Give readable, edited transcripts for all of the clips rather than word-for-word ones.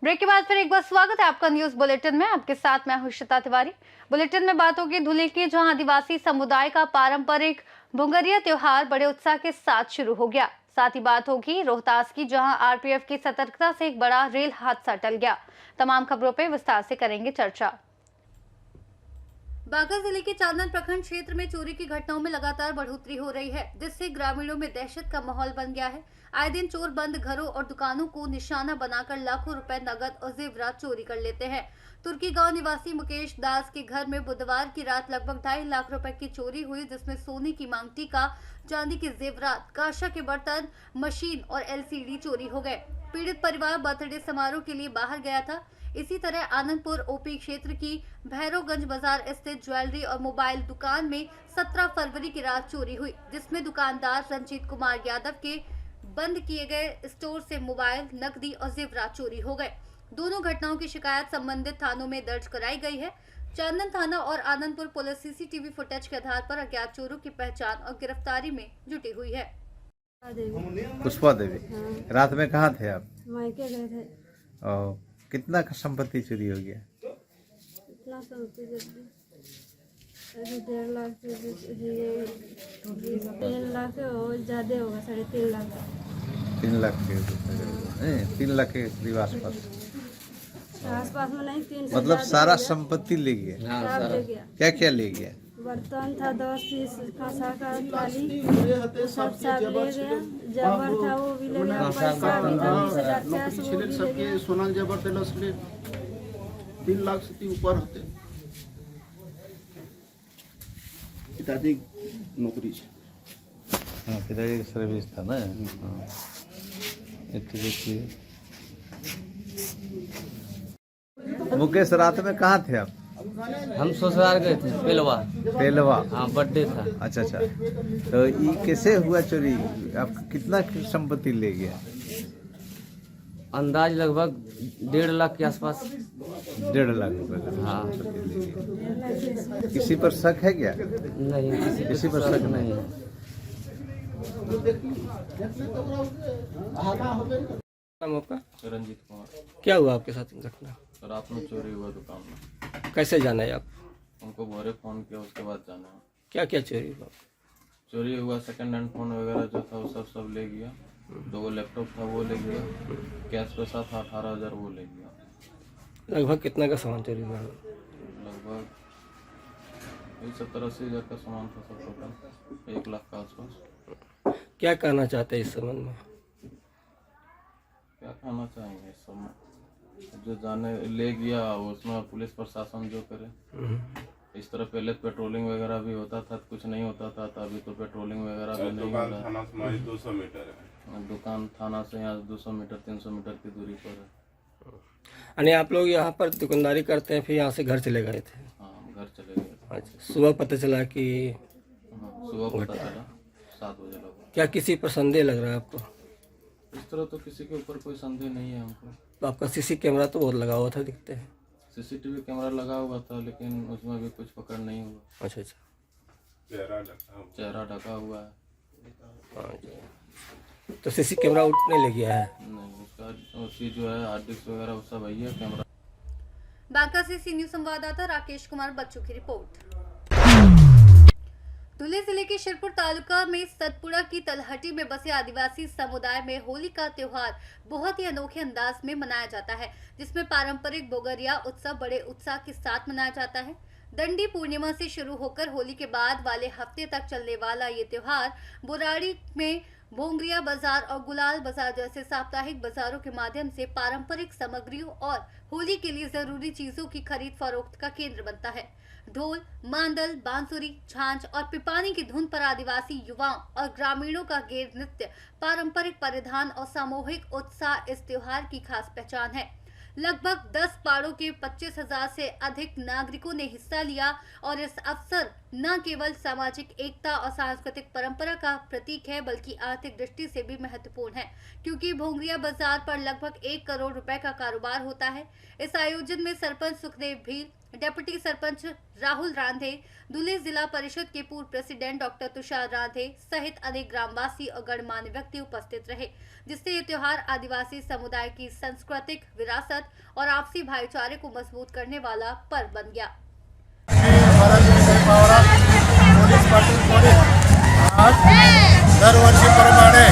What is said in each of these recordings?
Break के बाद फिर एक बार स्वागत है आपका न्यूज बुलेटिन में। आपके साथ मैं हूं श्वेता तिवारी। बुलेटिन में बात होगी धुले की, जहां आदिवासी समुदाय का पारंपरिक भुंगरिया त्योहार बड़े उत्साह के साथ शुरू हो गया। साथ ही बात होगी रोहतास की, जहां आरपीएफ की सतर्कता से एक बड़ा रेल हादसा टल गया। तमाम खबरों पर विस्तार से करेंगे चर्चा। बांका जिले के चांदन प्रखंड क्षेत्र में चोरी की घटनाओं में लगातार बढ़ोतरी हो रही है, जिससे ग्रामीणों में दहशत का माहौल बन गया है। आए दिन चोर बंद घरों और दुकानों को निशाना बनाकर लाखों रुपए नगद और जेवरात चोरी कर लेते हैं। तुर्की गांव निवासी मुकेश दास के घर में बुधवार की रात लगभग 2.5 लाख रुपए की चोरी हुई, जिसमें सोने की मांग टीका, चांदी के जेवरात, कांसा के बर्तन, मशीन और एलसीडी चोरी हो गए। पीड़ित परिवार बर्थडे समारोह के लिए बाहर गया था। इसी तरह आनंदपुर ओपी क्षेत्र की भैरवगंज बाजार स्थित ज्वेलरी और मोबाइल दुकान में 17 फरवरी की रात चोरी हुई, जिसमें दुकानदार रंजीत कुमार यादव के बंद किए गए स्टोर से मोबाइल, नकदी और जेवरात चोरी हो गए। दोनों घटनाओं की शिकायत संबंधित थानों में दर्ज कराई गई है। चांदन थाना और आनंदपुर पुलिस सीसीटीवी फुटेज के आधार पर अज्ञात चोरों की पहचान और गिरफ्तारी में जुटी हुई है। पुष्पा देवी, हाँ। रात में कहाँ थे आप? मायके गए थे। और कितना का संपत्ति चोरी हो गया? इतना संपत्ति अरे 1.5 लाख से 3 लाख से और ज्यादा होगा, 3.5 लाख। 3 लाख के 3 लाख के करीब आसपास में नहीं, 3 से मतलब सारा संपत्ति ले गया? सब ले गया। क्या क्या ले गया? बर्तन था 10 पीस, कांसा का थाली, सब ले गया। जबर था वो भी ले गया, पैसा भी था 20,000 वो भी ले गया। सोना जबर दिल 3 लाख से ऊपर होते। पिताजी नौकरी है। हाँ, पिताजी का सर्विस था ना। हाँ। देखिए मुकेश, रात में कहाँ थे आप? हम ससुराल गए थे पेलवा। हाँ, बर्थडे था। अच्छा। तो ये कैसे हुआ चोरी? आप कितना की संपत्ति ले गया? अंदाज लगभग 1.5 लाख के आसपास। 1.5 लाख रुपए का हाँ। संपत्ति ले गया। किसी पर शक है क्या? नहीं, किसी पर शक नहीं है। नाम आपका? रंजीत कुमार। क्या हुआ आपके साथ घटना? रात में चोरी हुआ दुकान में। कैसे जाना है आप? उनको भोरे फोन किया, उसके बाद जाना है। क्या क्या चोरी हुआ? चोरी हुआ सेकंड हैंड फोन वगैरह जो था वो सब ले गया। 2 लैपटॉप था वो ले गया। कैश पैसा था 18,000 वो ले गया। लगभग कितना का सामान चोरी हुआ? लगभग 70-80 हज़ार का सामान था सब टोटल, 1 लाख का आसपास। क्या कहना चाहते हैं इस संबंध में? क्या कहना चाहेंगे इस सब में? जो जाने ले गया उसमें पुलिस प्रशासन जो करे। इस तरह पहले पेट्रोलिंग वगैरह भी होता था, कुछ नहीं होता था। अभी तो पेट्रोलिंग वगैरह भी नहीं हो रहा। थाना से 200 मीटर है। दुकान थाना से यहाँ 200 मीटर 300 मीटर की दूरी पर है। यानी आप लोग यहाँ पर दुकानदारी करते हैं, फिर यहाँ से घर चले गए थे? हाँ, हम घर चले गए। अच्छा, सुबह पता चला कि हाँ, सुबह पता चला 7 बजे लगभग। क्या किसी पर संदेह लग रहा है आपको? इस तरह तो किसी के ऊपर कोई संदेह नहीं है हमको। तो आपका सीसी कैमरा तो बहुत लगा हुआ था, दिखते हैं। सीसीटीवी कैमरा लगा हुआ था, लेकिन उसमें भी कुछ पकड़ नहीं हुआ। अच्छा। चेहरा ढका हुआ है। हाँ, तो सीसी कैमरा उठने ले गया है? नहीं, उसका उसकी जो है हार्ड डिस्क वगैरह वो सब वही है कैमरा। बांका से सी न्यूज संवाददाता राकेश कुमार बच्चू की रिपोर्ट। धुले जिले के शिरपुर तालुका में सतपुड़ा की तलहटी में बसे आदिवासी समुदाय में होली का त्योहार बहुत ही अनोखे अंदाज में मनाया जाता है, जिसमें पारंपरिक बोगरिया उत्सव बड़े उत्साह के साथ मनाया जाता है। दंडी पूर्णिमा से शुरू होकर होली के बाद वाले हफ्ते तक चलने वाला ये त्योहार बुराड़ी में भोंगरिया बाजार और गुलाल बाजार जैसे साप्ताहिक बाजारों के माध्यम से पारंपरिक सामग्रियों और होली के लिए जरूरी चीजों की खरीद फरोख्त का केंद्र बनता है। ढोल, मांदल, बांसुरी, झांझ और पिपानी की धुन पर आदिवासी युवाओं और ग्रामीणों का गैर नृत्य, पारंपरिक परिधान और सामूहिक उत्साह इस त्योहार की खास पहचान है। लगभग 10 पाड़ों के 25,000 से अधिक नागरिकों ने हिस्सा लिया और इस अवसर न केवल सामाजिक एकता और सांस्कृतिक परंपरा का प्रतीक है, बल्कि आर्थिक दृष्टि से भी महत्वपूर्ण है, क्योंकि भोंगरिया बाजार पर लगभग 1 करोड़ रुपए का कारोबार होता है। इस आयोजन में सरपंच सुखदेव भील, डिप्टी सरपंच राहुल रांधे, धुले जिला परिषद के पूर्व प्रेसिडेंट डॉक्टर तुषार रांधे सहित अनेक ग्रामवासी और गणमान्य व्यक्ति उपस्थित रहे, जिससे ये त्योहार आदिवासी समुदाय की सांस्कृतिक विरासत और आपसी भाईचारे को मजबूत करने वाला पर्व बन गया। दरवर्षीप्रमाणे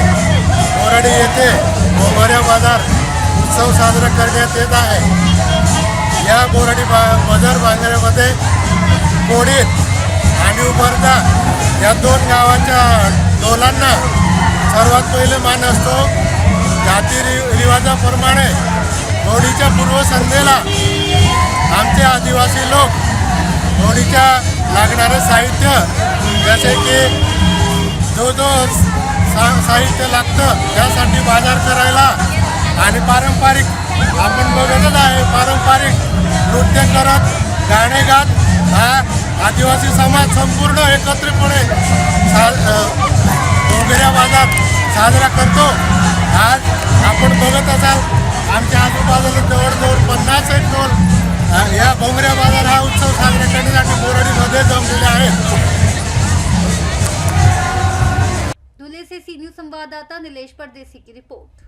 बोराडी येथे बोगऱ्या बाजार उत्सव साजरा करण्यात येत आहे। या बोराडी बाजार बांधण्यामध्ये कोडीत आणि उमरदा या दोन गावाच्या डोलांना सर्वात पहिले मान असतो। जाती रिवाजाप्रमाणे होळीच्या पूर्वसंध्येला आमचे आदिवासी लोक होळीच्या लागणारे साहित्य जसे की जो साहित्य लागतं त्यासाठी बाजार करायला आणि पारंपरिक आपण बघतच आहे पारंपरिक नृत्य करत गाणे गात हा आदिवासी समाज संपूर्ण एकत्रितपणे बोगऱ्या बाजार साजरा करतो। आज आपण बघत असाल आमच्या आजूबाजूला जवळजवळ 50 टोल या बोगऱ्या बाजार हा उत्सव साजरा करण्यासाठी बोराडीमध्ये जमलेले आहेत। धुले से सी न्यूज संवाददाता नीलेश परदेसी की रिपोर्ट।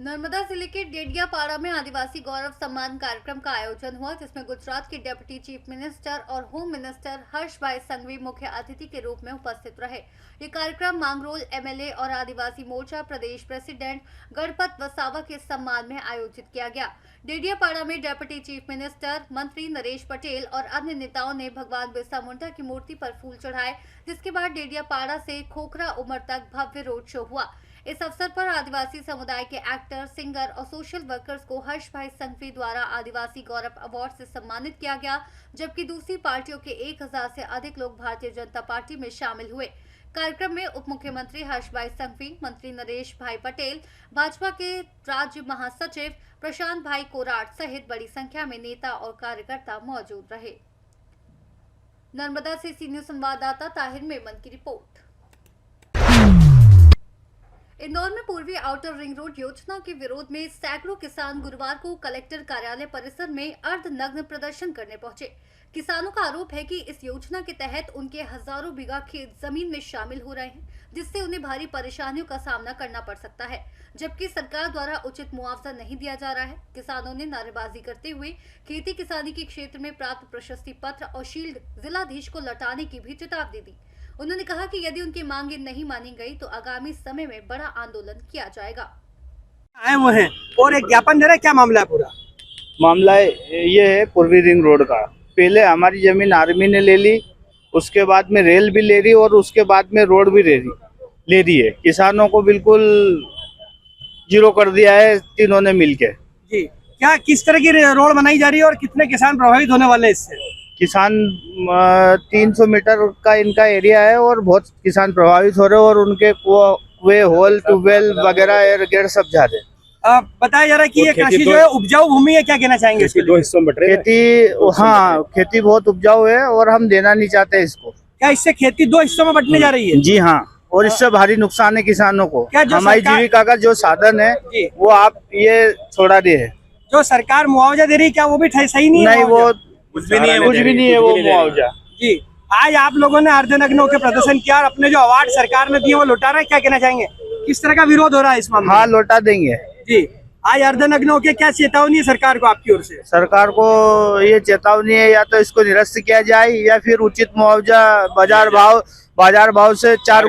नर्मदा जिले के डेडियापाड़ा में आदिवासी गौरव सम्मान कार्यक्रम का आयोजन हुआ, जिसमें गुजरात के डिप्टी चीफ मिनिस्टर और होम मिनिस्टर हर्ष भाई संघवी मुख्य अतिथि के रूप में उपस्थित रहे। ये कार्यक्रम मांगरोल एमएलए और आदिवासी मोर्चा प्रदेश प्रेसिडेंट गणपत वसावा के सम्मान में आयोजित किया गया। डेडियापाड़ा में डिप्टी चीफ मिनिस्टर मंत्री नरेश पटेल और अन्य नेताओं ने भगवान बिरसा मुंडा की मूर्ति पर फूल चढ़ाए, जिसके बाद डेडियापाड़ा से खोखरा उमर तक भव्य रोड शो हुआ। इस अवसर पर आदिवासी समुदाय के एक्टर, सिंगर और सोशल वर्कर्स को हर्ष भाई संघवी द्वारा आदिवासी गौरव अवार्ड से सम्मानित किया गया, जबकि दूसरी पार्टियों के 1000 से अधिक लोग भारतीय जनता पार्टी में शामिल हुए। कार्यक्रम में उप मुख्यमंत्री हर्ष भाई संघवी, मंत्री नरेश भाई पटेल, भाजपा के राज्य महासचिव प्रशांत भाई कोराट सहित बड़ी संख्या में नेता और कार्यकर्ता मौजूद रहे। नर्मदा से सी न्यूज संवाददाता ताहिर मेमन की रिपोर्ट। इंदौर में पूर्वी आउटर रिंग रोड योजना के विरोध में सैकड़ों किसान गुरुवार को कलेक्टर कार्यालय परिसर में अर्धनग्न प्रदर्शन करने पहुंचे। किसानों का आरोप है कि इस योजना के तहत उनके हजारों बीघा खेत जमीन में शामिल हो रहे हैं, जिससे उन्हें भारी परेशानियों का सामना करना पड़ सकता है, जबकि सरकार द्वारा उचित मुआवजा नहीं दिया जा रहा है। किसानों ने नारेबाजी करते हुए खेती किसानी के क्षेत्र में प्राप्त प्रशस्ति पत्र और शील्ड जिलाधीश को लौटाने की भी चेतावनी दी। उन्होंने कहा कि यदि उनकी मांगे नहीं मानी गई तो आगामी समय में बड़ा आंदोलन किया जाएगा। आए वो हैं और एक ज्ञापन दे रहे हैं, क्या मामला है? पूरा मामला ये है पूर्वी रिंग रोड का। पहले हमारी जमीन आर्मी ने ले ली, उसके बाद में रेल भी ले रही और उसके बाद में रोड भी ले रही है। किसानों को बिल्कुल जीरो कर दिया है तीनों ने मिलके। जी, क्या किस तरह की रोड बनाई जा रही है और कितने किसान प्रभावित होने वाले हैं इससे? किसान 300 मीटर का इनका एरिया है और बहुत किसान प्रभावित हो रहे हैं और उनके कुएं, होल, ट्यूबवेल वगैरह सब जा रहे हैं। बताया जा रहा है कि ये कृषि जो है उपजाऊ भूमि है, क्या कहना चाहेंगे? इसके 2 हिस्सों में खेती, हाँ खेती बहुत उपजाऊ है और हम देना नहीं चाहते इसको। क्या इससे खेती 2 हिस्सों में बंटने जा रही है? जी हाँ, और इससे भारी नुकसान है किसानों को। हमारी जीविका का जो साधन है वो आप ये छोड़ा दिए है। जो सरकार मुआवजा दे रही है क्या वो भी सही नहीं है? नहीं, वो कुछ भी नहीं है वो मुआवजा। जी, आज आप लोगों ने अर्धनग्न होकर प्रदर्शन किया और अपने जो अवार्ड सरकार ने दिए वो लौटा रहे हैं, क्या कहना चाहेंगे? किस तरह का विरोध हो रहा है इस मामले में? हाँ, लौटा देंगे। जी, आज अर्धनग्न होकर क्या चेतावनी है सरकार को आपकी ओर से? सरकार को ये चेतावनी है, या तो इसको निरस्त किया जाए या फिर उचित मुआवजा बाजार भाव से 4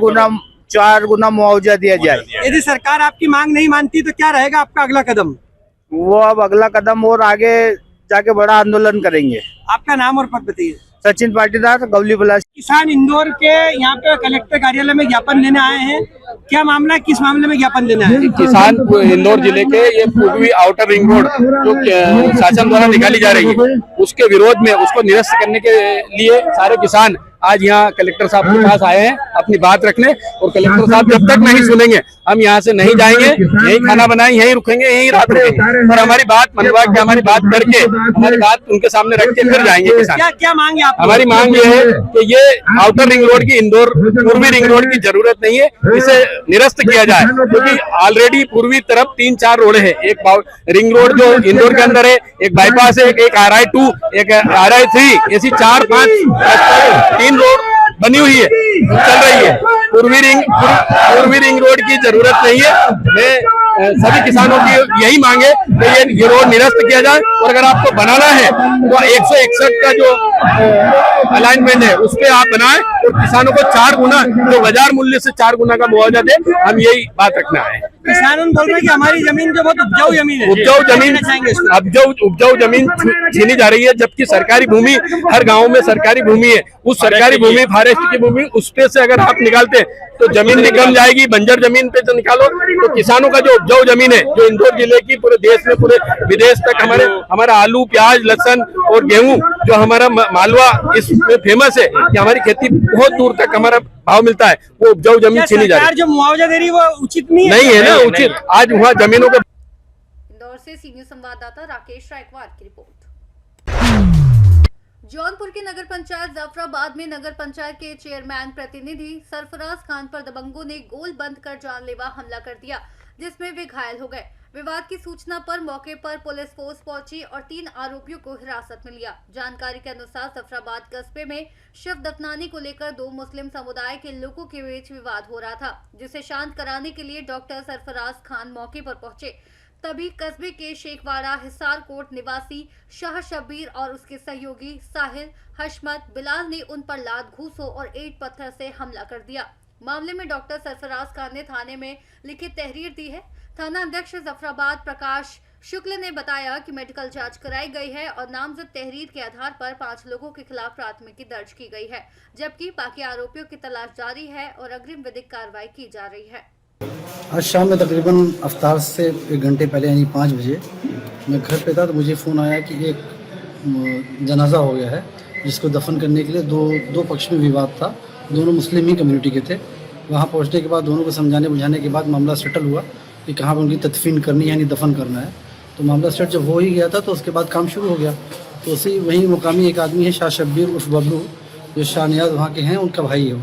गुना मुआवजा दिया जाए। यदि सरकार आपकी मांग नहीं मानती तो क्या रहेगा आपका अगला कदम? वो अब अगला कदम और आगे जाके बड़ा आंदोलन करेंगे। आपका नाम और पद बताइए। सचिन पाटीदार, गवली बलास। किसान इंदौर के यहाँ पे कलेक्टर कार्यालय में ज्ञापन देने आए हैं, क्या मामला है? किस मामले में ज्ञापन देना है? किसान इंदौर जिले के ये पूर्वी आउटर रिंग रोड जो शासन द्वारा निकाली जा रही है उसके विरोध में उसको निरस्त करने के लिए सारे किसान आज यहाँ कलेक्टर साहब के पास आए हैं अपनी बात रखने, और कलेक्टर साहब जब तक नहीं सुनेंगे हम यहाँ से नहीं जाएंगे, यही खाना बनाए यहीं रुकेंगे, यहीं रात रुकेंगे, और हमारी बात मनवा के, हमारी बात करके, हमारी बात उनके सामने रख के फिर जाएंगे किसान। क्या क्या मांगे आप? हमारी मांग ये है कि ये आउटर रिंग रोड की, इंदौर पूर्वी रिंग रोड की जरूरत नहीं है, इसे निरस्त किया जाए, क्योंकि ऑलरेडी पूर्वी तरफ 3-4 रोड है, एक रिंग रोड जो इंदौर के अंदर है, एक बाईपास है, एक RI2, एक RI3, ऐसी 4-5 3 रोड बनी हुई है, चल रही है। पूर्वी रिंग रोड की जरूरत नहीं है। मैं सभी किसानों की यही मांगे कि ये रोड निरस्त किया जाए, और अगर आपको बनाना है तो 161 का जो अलाइनमेंट है उस पे आप बनाएं, और किसानों को 4 गुना, जो बाजार मूल्य से 4 गुना का मुआवजा दे, हम यही बात रखना है। किसान बोल रहे हैं कि हमारी जमीन जो बहुत उपजाऊ जमीन है, उपजाऊ जमीन छीनी जा रही है, जबकि सरकारी भूमि, हर गांव में सरकारी भूमि है, उस सरकारी भूमि, फॉरेस्ट की भूमि, उस पे से अगर आप निकालते तो जमीन निकल जाएगी। बंजर जमीन पे तो निकालो, तो किसानों का जो उपजाऊ जमीन है, जो इंदौर जिले की पूरे देश में, पूरे विदेश तक हमारा आलू, प्याज, लहसुन और गेहूं, जो हमारा मालवा इसमें फेमस है, कि हमारी खेती बहुत दूर तक हमारा भाव मिलता है, वो उपजाऊ जमीन छीनी जा रही है। जो मुआवजा दे रही है वो उचित नहीं है ना, उचित। आज वहाँ जमीनों के। इंदौर से सीनियर संवाददाता राकेश रायकवार की रिपोर्ट। जौनपुर की नगर पंचायत जाफराबाद में नगर पंचायत के चेयरमैन प्रतिनिधि सरफराज खान पर दबंगों ने गोल बंद कर जानलेवा हमला कर दिया, जिसमें वे घायल हो गए। विवाद की सूचना पर मौके पर पुलिस फोर्स पहुंची और 3 आरोपियों को हिरासत में लिया। जानकारी के अनुसार जाफराबाद कस्बे में शव दफनाने को लेकर 2 मुस्लिम समुदाय के लोगों के बीच विवाद हो रहा था, जिसे शांत कराने के लिए डॉक्टर सरफराज खान मौके पर पहुंचे। तभी कस्बे के शेखवाड़ा हिसार कोट निवासी शाह शब्बीर और उसके सहयोगी साहिल, हशमत, बिलाल ने उन पर लात घूंसों और ईंट पत्थर से हमला कर दिया। मामले में डॉक्टर सरफराज खान ने थाने में लिखित तहरीर दी है। थाना अध्यक्ष जाफराबाद प्रकाश शुक्ल ने बताया कि मेडिकल जांच कराई गई है और नामजद तहरीर के आधार पर 5 लोगों के खिलाफ प्राथमिकी दर्ज की गई है, जबकि बाकी आरोपियों की तलाश जारी है और अग्रिम विधिक कार्रवाई की जा रही है। आज शाम में तकरीबन अफ्तार से 1 घंटे पहले यानी 5 बजे मैं घर पे था, तो मुझे फ़ोन आया कि एक जनाजा हो गया है, जिसको दफन करने के लिए दो पक्ष में विवाद था। दोनों मुस्लिम ही कम्युनिटी के थे। वहाँ पहुँचने के बाद दोनों को समझाने बुझाने के बाद मामला सेटल हुआ कि कहाँ पर उनकी तदफीन करनी है, यानी दफन करना है। तो मामला सेट जब हो ही गया था तो उसके बाद काम शुरू हो गया। तो उसी वहीं मुकामी एक आदमी है शाह शब्बीर उर्फ बबलू, जो शाह नियाज वहाँ के हैं, उनका भाई है वो।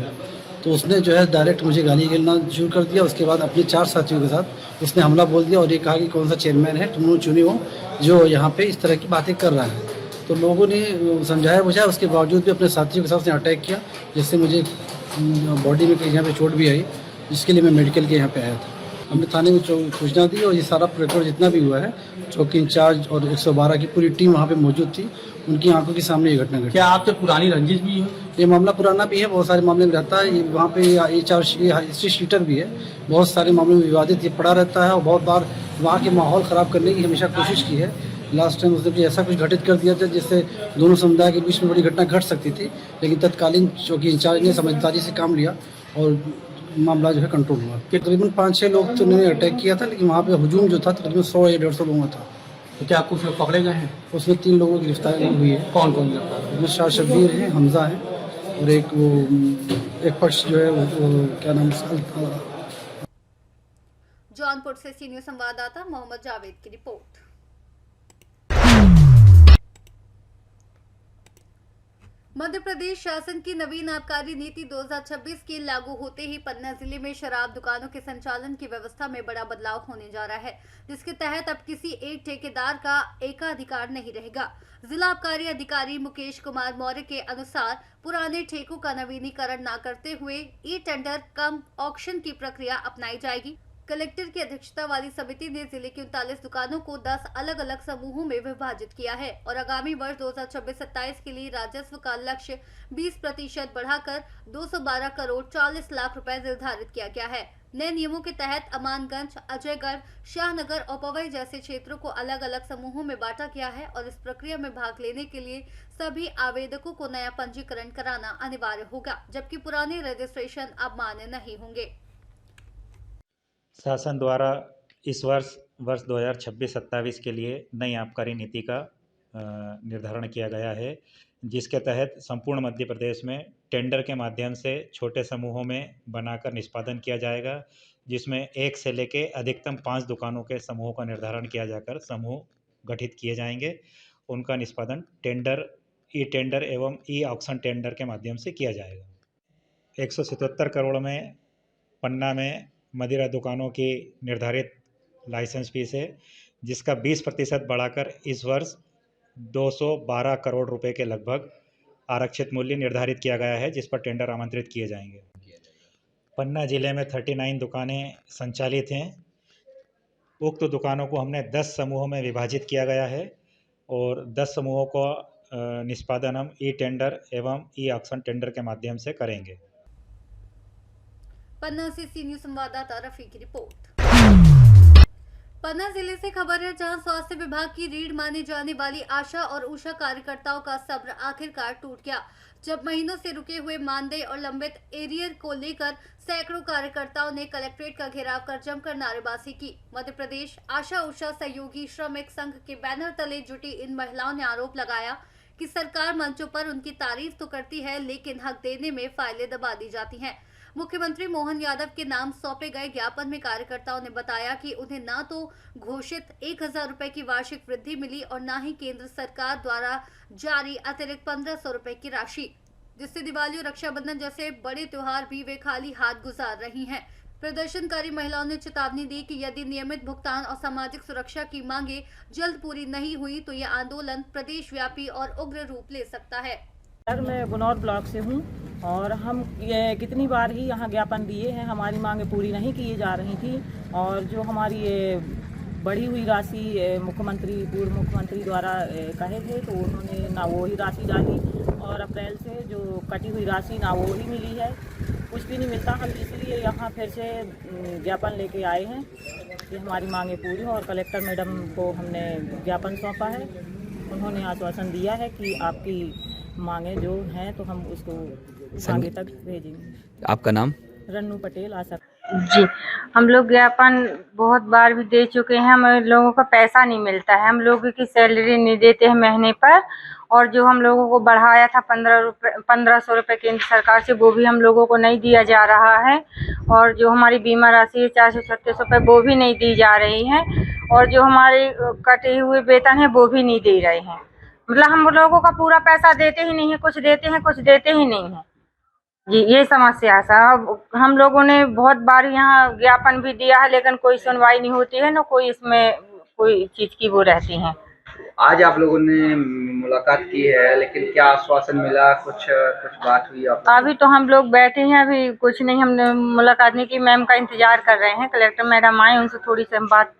तो उसने जो है डायरेक्ट मुझे गाली गलना शुरू कर दिया। उसके बाद अपने 4 साथियों के साथ उसने हमला बोल दिया और ये कहा कि कौन सा चेयरमैन है तुम लोग चुने हो जो यहाँ पे इस तरह की बातें कर रहा है। तो लोगों ने समझाया बुझाया, उसके बावजूद भी अपने साथियों के साथ उसने अटैक किया, जिससे मुझे बॉडी में कहीं यहाँ पे चोट भी आई, जिसके लिए मैं मेडिकल के यहाँ पे आया था। हमने थाने में सूचना दी और ये सारा प्रकरण जितना भी हुआ है, चौकी इंचार्ज और 112 की पूरी टीम वहाँ पे मौजूद थी। उनकी आंखों के सामने ये घटना घटी। क्या आपसे पुरानी रंजिश भी है? ये मामला पुराना भी है, बहुत सारे मामले में रहता है। वहाँ पे हिस्ट्री शीटर भी है, बहुत सारे मामले में विवादित ये पड़ा रहता है और बहुत बार वहाँ के माहौल ख़राब करने की हमेशा कोशिश की है। लास्ट टाइम उसने ऐसा कुछ घटित कर दिया था जिससे दोनों समुदाय के बीच में बड़ी घटना घट सकती थी, लेकिन तत्कालीन चौकी इंचार्ज ने समझदारी से काम लिया और मामला जो है कंट्रोल हुआ। तकरीबन 5-6 लोग तो उन्होंने अटैक किया था, लेकिन वहाँ पे हुजूम जो था तकरीबन 100 या 150 लोगों का था। तो क्या कुछ लोग पकड़े गए हैं? उसमें 3 लोगों की गिरफ्तारी हुई है। कौन कौन गिरफ्तार? उसमें शाह शब्बीर है, हमजा है और एक पक्ष जो है वो क्या नाम है। जौनपुर से सीनियर संवाददाता मोहम्मद जावेद की रिपोर्ट। मध्य प्रदेश शासन की नवीन आबकारी नीति 2026 के लागू होते ही पन्ना जिले में शराब दुकानों के संचालन की व्यवस्था में बड़ा बदलाव होने जा रहा है, जिसके तहत अब किसी एक ठेकेदार का एकाधिकार नहीं रहेगा। जिला आबकारी अधिकारी मुकेश कुमार मौर्य के अनुसार पुराने ठेकों का नवीनीकरण न करते हुए ई टेंडर कम ऑक्शन की प्रक्रिया अपनाई जाएगी। कलेक्टर की अध्यक्षता वाली समिति ने जिले की 39 दुकानों को 10 अलग अलग समूहों में विभाजित किया है और आगामी वर्ष 2026-27 के लिए राजस्व का लक्ष्य 20% बढ़ाकर 212 करोड़ 40 लाख रुपए निर्धारित किया गया है। नए नियमों के तहत अमानगंज, अजयगढ़, शाहनगर और पवई जैसे क्षेत्रों को अलग अलग समूहों में बांटा गया है और इस प्रक्रिया में भाग लेने के लिए सभी आवेदकों को नया पंजीकरण कराना अनिवार्य होगा, जबकि पुराने रजिस्ट्रेशन अब मान्य नहीं होंगे। शासन द्वारा इस वर्ष 2026-27 के लिए नई आबकारी नीति का निर्धारण किया गया है, जिसके तहत संपूर्ण मध्य प्रदेश में टेंडर के माध्यम से छोटे समूहों में बनाकर निष्पादन किया जाएगा, जिसमें 1 से लेके अधिकतम 5 दुकानों के समूहों का निर्धारण किया जाकर समूह गठित किए जाएंगे। उनका निष्पादन टेंडर, ई टेंडर एवं ई ऑक्शन टेंडर के माध्यम से किया जाएगा। 177 करोड़ में पन्ना में मदिरा दुकानों की निर्धारित लाइसेंस फीस है, जिसका 20% बढ़ाकर इस वर्ष 212 करोड़ रुपए के लगभग आरक्षित मूल्य निर्धारित किया गया है, जिस पर टेंडर आमंत्रित किए जाएंगे। पन्ना जिले में 39 दुकानें संचालित हैं। उक्त दुकानों को हमने 10 समूहों में विभाजित किया गया है और 10 समूहों को निष्पादन हम ई टेंडर एवं ई ऑक्शन टेंडर के माध्यम से करेंगे। पन्ना से सी न्यूज संवाददाता रफी की रिपोर्ट। पन्ना जिले से खबर है, जहां स्वास्थ्य विभाग की रीढ़ मानी जाने वाली आशा और उषा कार्यकर्ताओं का सब्र आखिरकार टूट गया, जब महीनों से रुके हुए मानदेय और लंबित एरियर को लेकर सैकड़ों कार्यकर्ताओं ने कलेक्ट्रेट का घेराव कर जमकर नारेबाजी की। मध्य प्रदेश आशा उषा सहयोगी श्रमिक संघ के बैनर तले जुटी इन महिलाओं ने आरोप लगाया कि सरकार मंचों पर उनकी तारीफ तो करती है, लेकिन हक देने में फाइलें दबा दी जाती हैं। मुख्यमंत्री मोहन यादव के नाम सौंपे गए ज्ञापन में कार्यकर्ताओं ने बताया कि उन्हें न तो घोषित 1000 रुपए की वार्षिक वृद्धि मिली और न ही केंद्र सरकार द्वारा जारी अतिरिक्त 1500 रुपए की राशि, जिससे दिवाली और रक्षाबंधन जैसे बड़े त्योहार भी वे खाली हाथ गुजार रही हैं। प्रदर्शनकारी महिलाओं ने चेतावनी दी कि यदि नियमित भुगतान और सामाजिक सुरक्षा की मांगे जल्द पूरी नहीं हुई तो यह आंदोलन प्रदेश व्यापी और उग्र रूप ले सकता है। मैं गुनौर ब्लॉक से हूँ और हम ये कितनी बार ही यहाँ ज्ञापन दिए हैं, हमारी मांगे पूरी नहीं की जा रही थी और जो हमारी ये बढ़ी हुई राशि पूर्व मुख्यमंत्री द्वारा कहे थे तो उन्होंने ना वो ही राशि डाली और अप्रैल से जो कटी हुई राशि ना वो ही मिली है, कुछ भी नहीं मिलता। हम इसलिए यहाँ फिर से ज्ञापन लेके आए हैं कि हमारी मांगे पूरी हो और कलेक्टर मैडम को हमने ज्ञापन सौंपा है। उन्होंने आश्वासन दिया है कि आपकी मांगे जो हैं तो हम उसको आगे तक भेजेंगे। आपका नाम? रन्नू पटेल आशा जी। हम लोग ज्ञापन बहुत बार भी दे चुके हैं, हम लोगों का पैसा नहीं मिलता है, हम लोगों की सैलरी नहीं देते हैं महीने पर, और जो हम लोगों को बढ़ाया था 1500 रुपये केंद्र सरकार से वो भी हम लोगों को नहीं दिया जा रहा है, और जो हमारी बीमा राशि है 436 रुपये वो भी नहीं दी जा रही है, और जो हमारे कटे हुए वेतन है वो भी नहीं दे रहे हैं। मतलब हम लोगों का पूरा पैसा देते ही नहीं है, कुछ देते हैं कुछ देते ही नहीं है जी, ये समस्या है। हम लोगों ने बहुत बार यहाँ ज्ञापन भी दिया है लेकिन कोई सुनवाई नहीं होती है, ना कोई इसमें कोई चीज की वो रहती है। आज आप लोगों ने मुलाकात की है, लेकिन क्या आश्वासन मिला? कुछ बात हुई आप? अभी तो हम लोग बैठे हैं, अभी कुछ नहीं, हमने मुलाकात नहीं की, मैम का इंतजार कर रहे हैं। कलेक्टर मैडम आए, उनसे थोड़ी सी हम बात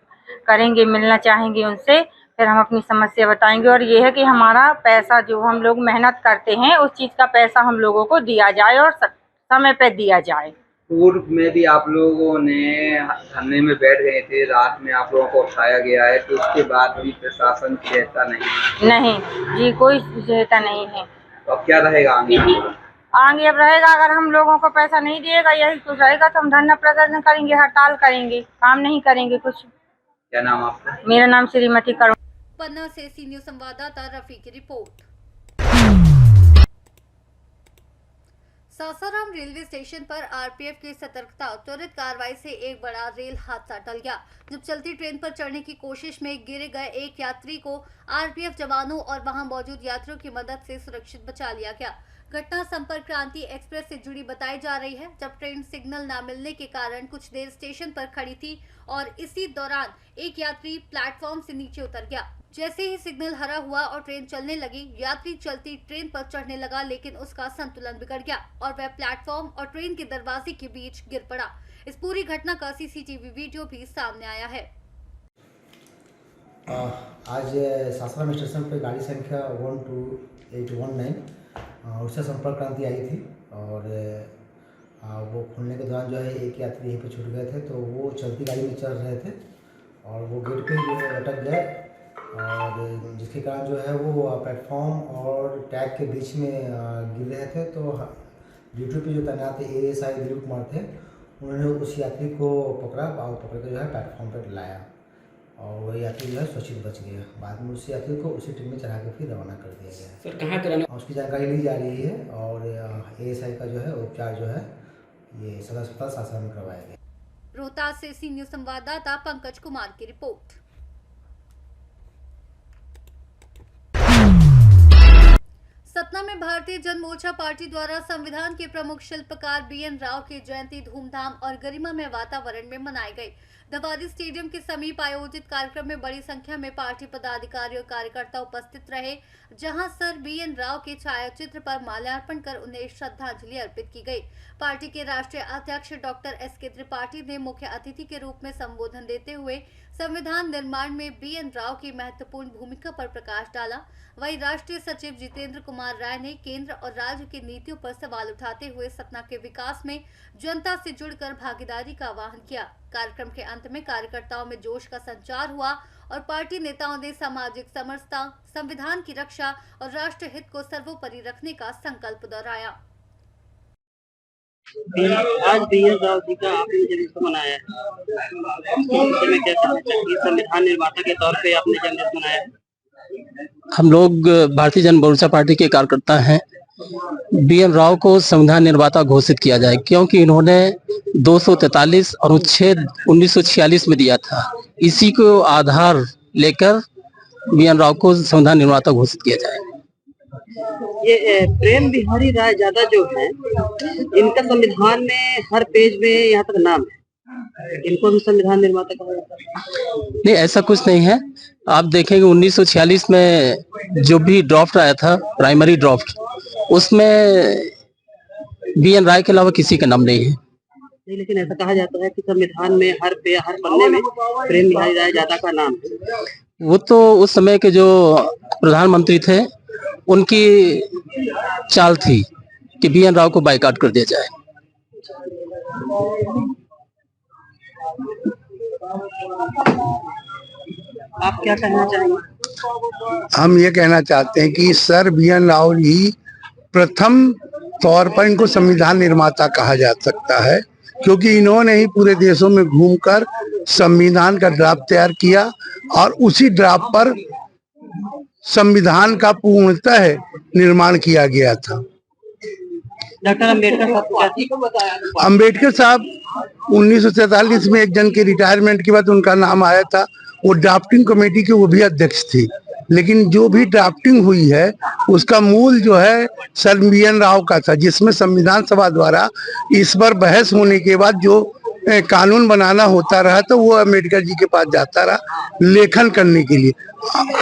करेंगे, मिलना चाहेंगे उनसे, फिर हम अपनी समस्या बताएंगे। और ये है कि हमारा पैसा जो हम लोग मेहनत करते हैं उस चीज़ का पैसा हम लोगों को दिया जाए और समय पे दिया जाए। पूर्व में भी आप लोगों ने धरने में बैठ गए थे, रात में आप लोगों को उठाया गया है, तो उसके बाद भी प्रशासन की सहायता नहीं जी, कोई सहायता नहीं है। तो अब क्या रहेगा आगे? आगे अब रहेगा, अगर हम लोगों को पैसा नहीं दिएगा, यही कुछ रहेगा तो हम धरना प्रदर्शन करेंगे, हड़ताल करेंगे, काम नहीं करेंगे कुछ। क्या नाम आपका? मेरा नाम श्रीमती करुण। पन्ना से सी न्यूज संवाददाता रफी की रिपोर्ट। सासाराम रेलवे स्टेशन पर आरपीएफ की सतर्कता और त्वरित कार्रवाई से एक बड़ा रेल हादसा टल गया, जब चलती ट्रेन पर चढ़ने की कोशिश में गिर गए एक यात्री को आरपीएफ जवानों और वहां मौजूद यात्रियों की मदद से सुरक्षित बचा लिया गया। घटना संपर्क क्रांति एक्सप्रेस से जुड़ी बताई जा रही है, जब ट्रेन सिग्नल न मिलने के कारण कुछ देर स्टेशन पर खड़ी थी और इसी दौरान एक यात्री प्लेटफॉर्म से नीचे उतर गया। जैसे ही सिग्नल हरा हुआ और ट्रेन चलने लगी, यात्री चलती ट्रेन पर चढ़ने लगा, लेकिन उसका संतुलन बिगड़ गया और वह प्लेटफॉर्म और ट्रेन के दरवाजे के बीच गिर पड़ा। इस पूरी घटना का सीसीटीवी वीडियो भी सामने आया है। आज सासाराम स्टेशन पर गाड़ी संख्या 12819 उससे संपर्क क्रांति आई थी और वो खुलने के दौरान जो है एक यात्री यहीं पे छूट गए थे, तो वो चलती गाड़ी में चल रहे थे और वो गेट पे जो है अटक गए, और जिसके कारण जो है वो प्लेटफॉर्म और टैग के बीच में गिर रहे थे। तो ड्यूटी पे जो तैनात एएसआई दिलीप कुमार थे, उन्होंने उस यात्री को पकड़ा और पकड़ कर जो है प्लेटफॉर्म पर लाया, और वही यात्री जो है सुरक्षित बच गया। बाद में उस यात्री को उसी ट्रेन में चढ़ा के फिर रवाना कर दिया गया। सर कहाँ कराना? उसकी जानकारी ली जा रही है और ASI का जो है उपचार जो है ये सदर अस्पताल सासाराम में करवाया गया। रोहतास से सी न्यूज संवाददाता पंकज कुमार की रिपोर्ट। सतना में भारतीय जन मोर्चा पार्टी द्वारा संविधान के प्रमुख शिल्पकार BN राव की जयंती धूमधाम और गरिमामय वातावरण में मनाई गई। दवारी स्टेडियम के समीप आयोजित कार्यक्रम में बड़ी संख्या में पार्टी पदाधिकारी और कार्यकर्ता उपस्थित रहे, जहां सर BN राव के छायाचित्र पर माल्यार्पण कर उन्हें श्रद्धांजलि अर्पित की गई। पार्टी के राष्ट्रीय अध्यक्ष डॉक्टर SK त्रिपाठी ने मुख्य अतिथि के रूप में संबोधन देते हुए संविधान निर्माण में BN राव की महत्वपूर्ण भूमिका पर प्रकाश डाला। वहीं राष्ट्रीय सचिव जितेंद्र कुमार राय ने केंद्र और राज्य की नीतियों पर सवाल उठाते हुए सतना के विकास में जनता से जुड़कर भागीदारी का आह्वान किया। कार्यक्रम के अंत में कार्यकर्ताओं में जोश का संचार हुआ और पार्टी नेताओं ने सामाजिक समरसता, संविधान की रक्षा और राष्ट्र हित को सर्वोपरि रखने का संकल्प दोहराया। आज BN राव जी का आपने जन्मदिन मनाया है, में क्या कहना चाहिए? संविधान निर्माता के तौर पे आपने जन्मदिन मनाया है। हम लोग भारतीय जन मोर्चा पार्टी के कार्यकर्ता हैं। BN राव को संविधान निर्माता घोषित किया जाए, क्योंकि इन्होंने 243 और अनुच्छेद 1946 में दिया था। इसी को आधार लेकर BN राव को संविधान निर्माता घोषित किया जाए। ये प्रेम बिहारी राय ज्यादा जो है, इनका संविधान में हर पेज में यहाँ तक नाम है, इनको भी संविधान निर्माता कहा जाता है? नहीं, ऐसा कुछ नहीं है। आप देखेंगे 1946 में जो भी ड्राफ्ट आया था, प्राइमरी ड्राफ्ट, उसमें BN राय के अलावा किसी का नाम नहीं है। नहीं, लेकिन ऐसा कहा जाता है कि संविधान में हर पन्ने में प्रेम बिहारी राय ज्यादा का नाम है। वो तो उस समय के जो प्रधानमंत्री थे उनकी चाल थी कि BN राव को बाइकआउट कर दिया जाए। आप क्या कहना चाहेंगे? हम ये कहना चाहते हैं कि सर BN राव जी प्रथम तौर पर इनको संविधान निर्माता कहा जा सकता है, क्योंकि इन्होंने ही पूरे देशों में घूमकर संविधान का ड्राफ्ट तैयार किया और उसी ड्राफ्ट पर संविधान का पूर्णतः निर्माण किया गया था। डॉक्टर अम्बेडकर साहब 1943 में एक जन के रिटायरमेंट के बाद उनका नाम आया था। वो ड्राफ्टिंग कमेटी के वो भी अध्यक्ष थी, लेकिन जो भी ड्राफ्टिंग हुई है उसका मूल जो है सर BN राव का था, जिसमें संविधान सभा द्वारा इस पर बहस होने के बाद जो कानून बनाना होता रहा तो वो अम्बेडकर जी के पास जाता रहा लेखन करने के लिए।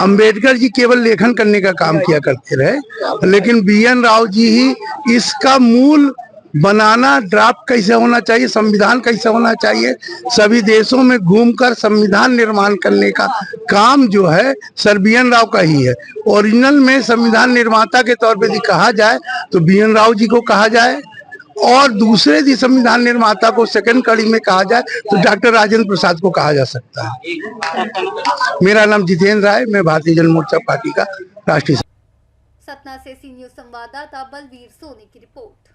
अम्बेडकर जी केवल लेखन करने का काम किया करते रहे, लेकिन BN राव जी ही इसका मूल बनाना, ड्राफ्ट कैसे होना चाहिए, संविधान कैसे होना चाहिए, सभी देशों में घूमकर संविधान निर्माण करने का काम जो है सर BN राव का ही है। ओरिजिनल में संविधान निर्माता के तौर पे यदि कहा जाए तो BN राव जी को कहा जाए, और दूसरे यदि संविधान निर्माता को सेकंड कड़ी में कहा जाए तो डॉक्टर राजेंद्र प्रसाद को कहा जा सकता है। मेरा नाम जितेंद्र राय, मैं भारतीय जन मोर्चा पार्टी का राष्ट्रीय। सतना से सी न्यूज संवाददाता बलवीर सोनी की रिपोर्ट।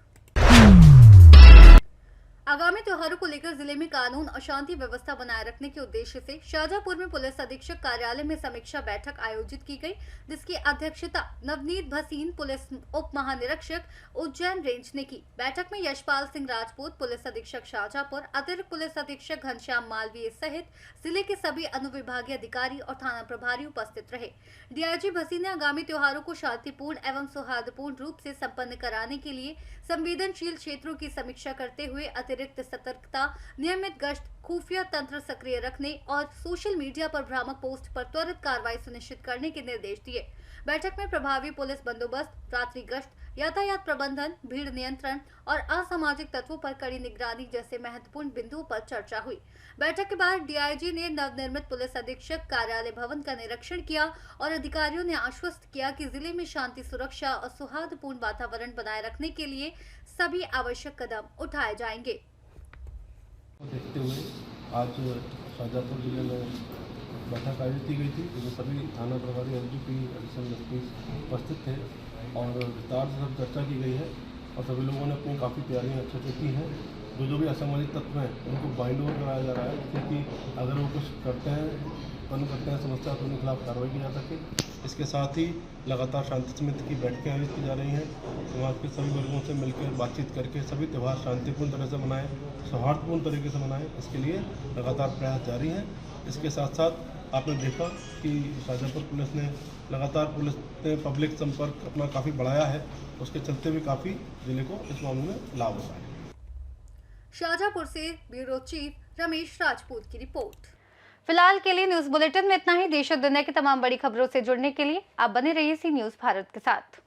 आगामी त्योहारों को लेकर जिले में कानून और शांति व्यवस्था बनाए रखने के उद्देश्य से शाहजहांपुर में पुलिस अधीक्षक कार्यालय में समीक्षा बैठक आयोजित की गई, जिसकी अध्यक्षता नवनीत भसीन पुलिस उप महानिरीक्षक उज्जैन रेंज ने की। बैठक में यशपाल सिंह राजपूत पुलिस अधीक्षक शाहजहांपुर, अतिरिक्त पुलिस अधीक्षक घनश्याम मालवीय सहित जिले के सभी अनुविभागीय अधिकारी और थाना प्रभारी उपस्थित रहे। DIG भसीन ने आगामी त्योहारों को शांतिपूर्ण एवं सौहार्दपूर्ण रूप से संपन्न कराने के लिए संवेदनशील क्षेत्रों की समीक्षा करते हुए अतिरिक्त सतर्कता, नियमित गश्त, खुफिया तंत्र सक्रिय रखने और सोशल मीडिया पर भ्रामक पोस्ट पर त्वरित कार्रवाई सुनिश्चित करने के निर्देश दिए। बैठक में प्रभावी पुलिस बंदोबस्त, रात्रि गश्त, यातायात प्रबंधन, भीड़ नियंत्रण और असामाजिक तत्वों पर कड़ी निगरानी जैसे महत्वपूर्ण बिंदुओं पर चर्चा हुई। बैठक के बाद DIG ने नवनिर्मित पुलिस अधीक्षक कार्यालय भवन का निरीक्षण किया और अधिकारियों ने आश्वस्त किया कि जिले में शांति, सुरक्षा और सौहार्दपूर्ण वातावरण बनाए रखने के लिए सभी आवश्यक कदम उठाए जाएंगे। देखते हुए आज शाहजहांपुर जिले में बैठक आयोजित की गई थी, जो सभी थाना प्रभारी LGP उपस्थित थे और विस्तार से सब चर्चा की गई है और सभी लोगों ने अपनी काफ़ी तैयारियां अच्छे से की हैं। जो भी असामाजिक तत्व हैं उनको बाइंड ओवर कराया जा रहा है, क्योंकि अगर वो कुछ करते हैं उत्पन्न करते हैं समस्या, तो उनके खिलाफ कार्रवाई की जा सके। इसके साथ ही लगातार शांति समिति की बैठकें आयोजित की जा रही हैं। समाज के सभी वर्गों से मिलकर बातचीत करके सभी त्यौहार शांतिपूर्ण तरह से मनाएं, सौहार्दपूर्ण तरीके से मनाएं, इसके लिए लगातार प्रयास जारी हैं। इसके साथ साथ आपने देखा कि शाहजहाँपुर पुलिस ने पब्लिक संपर्क अपना काफ़ी बढ़ाया है, उसके चलते भी काफ़ी जिले को इस मामले में लाभ होता है। शाहजहाँपुर से ब्यूरो चीफ रमेश राजपूत की रिपोर्ट। फिलहाल के लिए न्यूज बुलेटिन में इतना ही। देश और दुनिया की तमाम बड़ी खबरों से जुड़ने के लिए आप बने रहिए सी न्यूज भारत के साथ।